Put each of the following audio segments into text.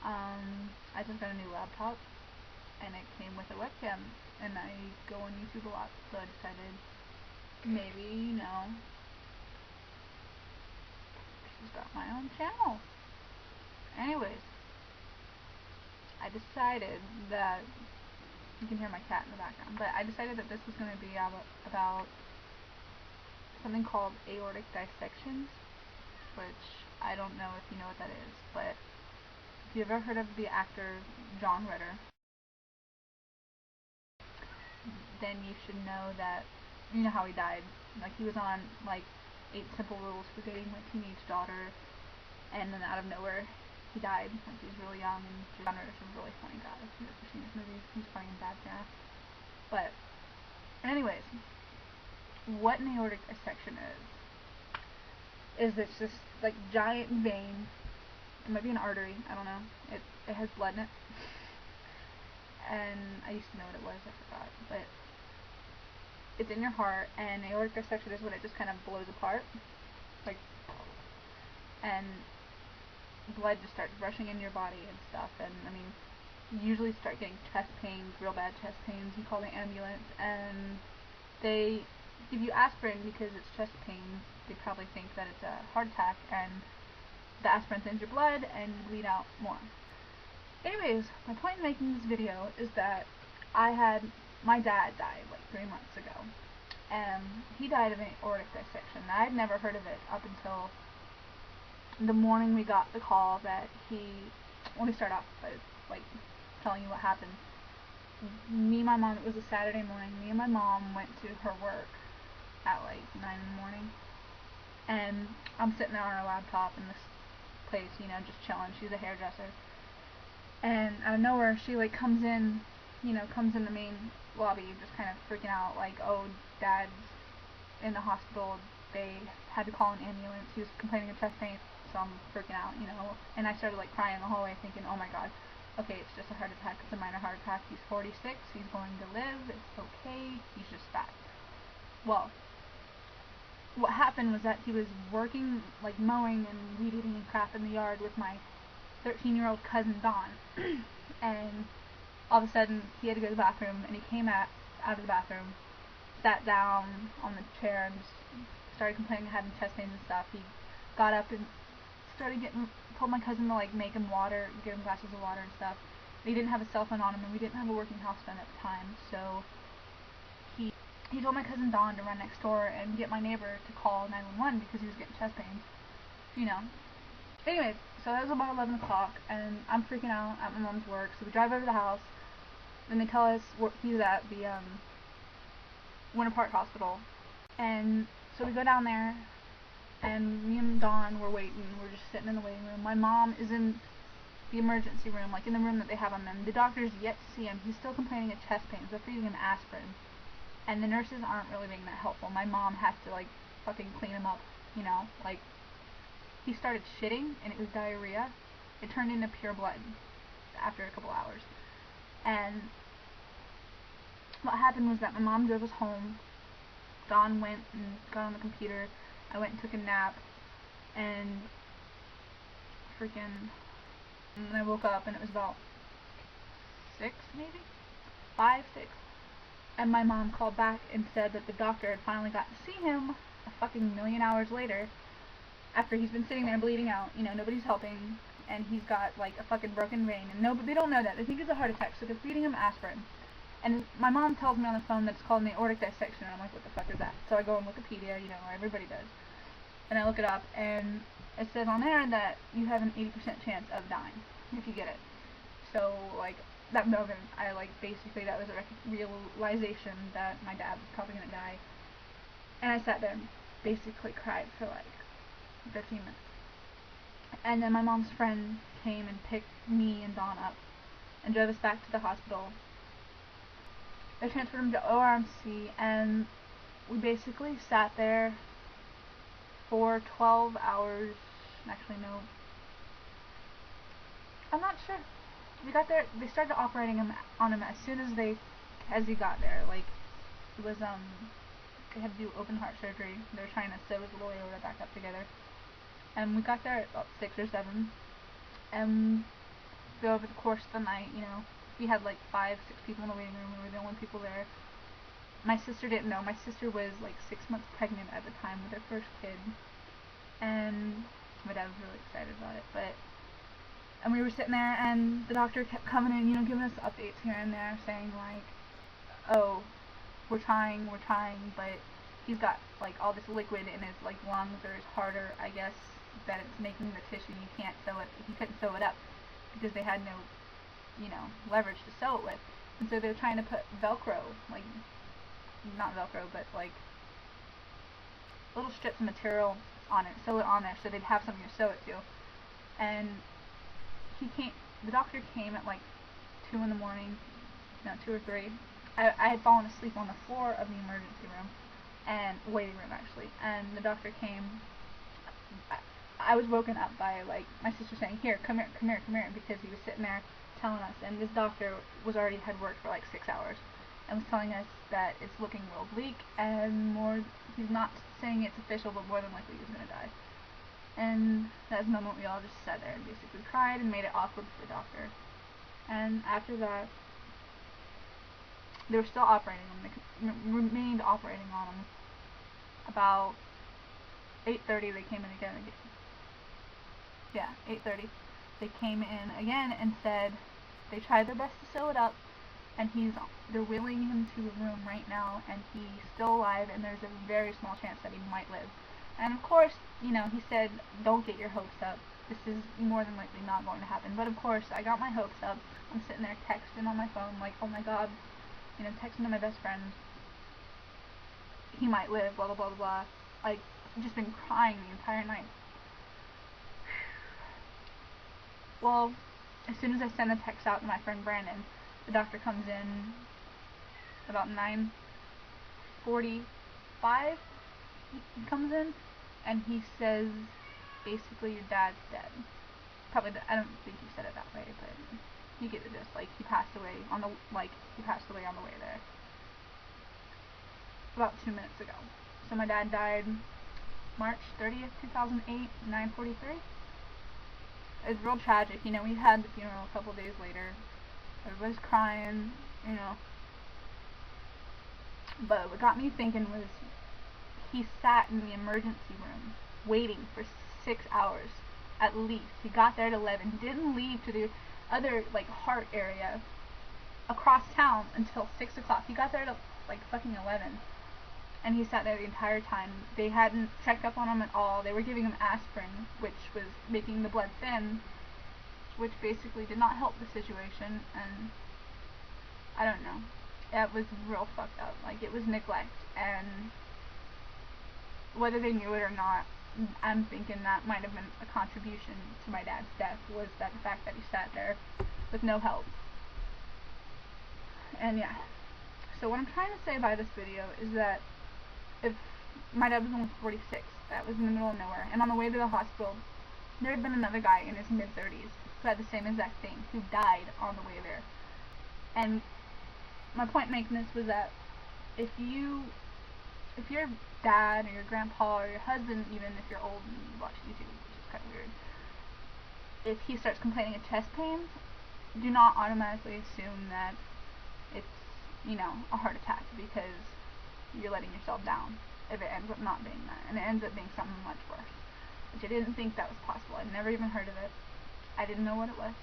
I just got a new laptop, and it came with a webcam, and I go on YouTube a lot, so I decided maybe, start my own channel. Anyways, I decided that, you can hear my cat in the background, but I decided that this was going to be about something called aortic dissections, which I don't know if you know what that is, but if you've ever heard of the actor John Ritter, then you should know that, you know how he died. Like, he was on, like, 8 Simple Rules for Dating My Teenage Daughter, and then out of nowhere, he died. Like, he was really young, and John Ritter's a really funny guy. If you've ever seen his movies, he's funny and bad parent. But, anyways, what an aortic dissection is it's this, like, giant vein. It might be an artery, I don't know. It has blood in it. And I used to know what it was, I forgot. But it's in your heart, and aortic dissection is when it just kind of blows apart. Like, and blood just starts rushing in your body and stuff. And, I mean, you usually start getting chest pains, real bad chest pains. You call the ambulance, and they give you aspirin because it's chest pain. They probably think that it's a heart attack, and the aspirin thins your blood, and you bleed out more. Anyways, my point in making this video is that my dad died like 3 months ago, and he died of an aortic dissection. I had never heard of it up until the morning we got the call that let me start off by, like, telling you what happened. Me and my mom, it was a Saturday morning, me and my mom went to her work at like 9 in the morning, and I'm sitting there on her laptop in this place, just chilling. She's a hairdresser. And out of nowhere, she, like, comes in the main lobby, just kind of freaking out, like, oh, Dad's in the hospital, they had to call an ambulance, he was complaining of chest pain, so I'm freaking out, and I started, like, crying in the hallway, thinking, oh my god, okay, it's just a heart attack, it's a minor heart attack, he's 46, he's going to live, it's okay, he's just fat. Well, what happened was that he was working, like, mowing and weed eating and crap in the yard with my 13-year-old cousin Dawn, and all of a sudden he had to go to the bathroom, and he came out of the bathroom, sat down on the chair, and just started complaining of having chest pains and stuff. He got up and told my cousin to, like, make him water, get him glasses of water and stuff. He didn't have a cell phone on him, and we didn't have a working house phone at the time, so he told my cousin Dawn to run next door and get my neighbor to call 911 because he was getting chest pains, Anyways, so that was about 11 o'clock, and I'm freaking out at my mom's work, so we drive over to the house, and they tell us he's at the Winter Park Hospital, and so we go down there, and me and Dawn were waiting. We're just sitting in the waiting room. My mom is in the emergency room, like in the room that they have him in. The doctor's yet to see him. He's still complaining of chest pains. They're feeding him aspirin, and the nurses aren't really being that helpful. My mom has to, like, fucking clean him up, like, he started shitting, and it was diarrhea. It turned into pure blood after a couple hours. And what happened was that my mom drove us home. Dawn went and got on the computer. I went and took a nap, and I woke up, and it was about 6, maybe? 5, 6. And my mom called back and said that the doctor had finally got to see him a fucking million hours later, after he's been sitting there bleeding out, nobody's helping, and he's got, like, a fucking broken vein, and they don't know that. They think it's a heart attack, so they're feeding him aspirin. And my mom tells me on the phone that it's called an aortic dissection, and I'm like, what the fuck is that? So I go on Wikipedia, everybody does, and I look it up, and it says on there that you have an 80% chance of dying if you get it. So, like, that moment, basically that was a realization that my dad was probably going to die, and I sat there and basically cried for, like, 15 minutes. And then my mom's friend came and picked me and Dawn up and drove us back to the hospital. They transferred him to ORMC, and we basically sat there for 12 hours. Actually, no, I'm not sure. We got there, they started operating on him as soon as he got there. Like, it was, they had to do open heart surgery. They were trying to sew his little aorta back up together. And we got there at about 6 or 7, and So over the course of the night, we had like 5, 6 people in the waiting room. We were the only people there. My sister didn't know. My sister was like 6 months pregnant at the time with her first kid, and my dad was really excited about it. And we were sitting there, and the doctor kept coming in, giving us updates here and there, saying like, "Oh, we're trying, but he's got like all this liquid in his like lungs or his heart, or I guess that it's making the tissue. You can't sew it. He couldn't sew it up because they had no, leverage to sew it with, and so they were trying to put Velcro, like not Velcro, but like little strips of material on it, sew it on there, so they'd have something to sew it to." And the doctor came at like 2 in the morning, 2 or 3. I had fallen asleep on the floor of the emergency room, and waiting room actually, and the doctor came. I was woken up by like my sister saying, "Here, come here," because he was sitting there telling us, and this doctor had worked for like 6 hours, and was telling us that it's looking real bleak, and he's not saying it's official, but more than likely he's gonna die. And that moment we all just sat there and basically cried and made it awkward for the doctor. And after that, they were still operating on him. They remained operating on him. About 8:30 they came in again. Yeah, 8:30. They came in again and said they tried their best to sew it up, and they're wheeling him to a room right now, and he's still alive, and there's a very small chance that he might live. And of course, he said, "Don't get your hopes up. This is more than likely not going to happen." But of course, I got my hopes up. I'm sitting there texting on my phone, like, "Oh my God," texting to my best friend, "He might live, blah, blah, blah, blah." Like, I've just been crying the entire night. Well, as soon as I send the text out to my friend Brandon, the doctor comes in about 9:45. He comes in, and he says, basically, "Your dad's dead." Probably, I don't think he said it that way, but you get the gist. Like, he passed away on the way there. About 2 minutes ago. So my dad died March 30th, 2008, 9:43. It's real tragic. We had the funeral a couple days later. Everybody's crying, But what got me thinking was he sat in the emergency room waiting for 6 hours at least. He got there at 11. He didn't leave to the other heart area across town until 6 o'clock. He got there at fucking 11. And he sat there the entire time. They hadn't checked up on him at all. They were giving him aspirin, which was making the blood thin, which basically did not help the situation. And I don't know. It was real fucked up. It was neglect. And whether they knew it or not, I'm thinking that might have been a contribution to my dad's death, was that the fact that he sat there with no help. And yeah. So what I'm trying to say by this video is that if my dad was only 46, that was in the middle of nowhere, and on the way to the hospital, there had been another guy in his mid-30s who had the same exact thing, who died on the way there. And my point in making this was that if your dad or your grandpa or your husband, even if you're old and you watch YouTube, which is kind of weird, if he starts complaining of chest pains, do not automatically assume that it's, a heart attack, because you're letting yourself down if it ends up not being that, and it ends up being something much worse, which I didn't think that was possible. I'd never even heard of it. I didn't know what it was.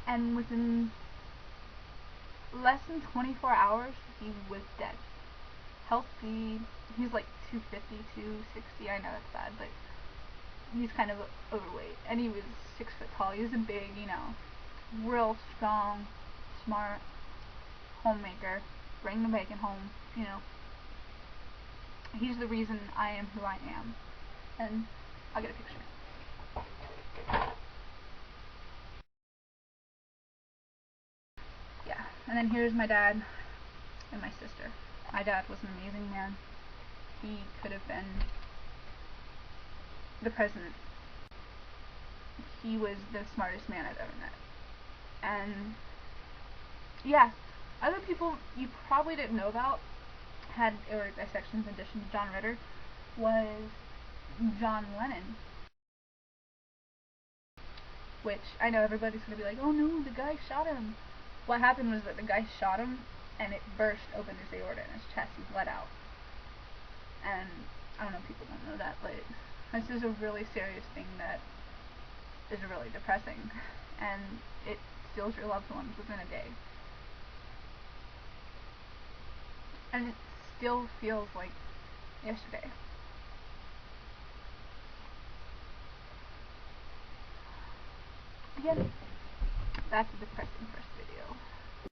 And within less than 24 hours, he was dead. Healthy, he's like 250, 260, I know that's bad, but he's kind of overweight, and he was 6 foot tall. He was a big, real strong, smart homemaker, bring the bacon home, He's the reason I am who I am. And I'll get a picture. Yeah, and then here's my dad and my sister. My dad was an amazing man. He could have been the president. He was the smartest man I've ever met. And yeah, other people you probably didn't know about had aortic dissections in addition to John Ritter was John Lennon. which I know everybody's going to be like, oh no, the guy shot him. What happened was that the guy shot him, and it burst open his aorta in his chest. He bled out. And I don't know if people don't know that, but this is a really serious thing that is really depressing, and it steals your loved ones within a day. And it still feels like yesterday. Again, that's a depressing person.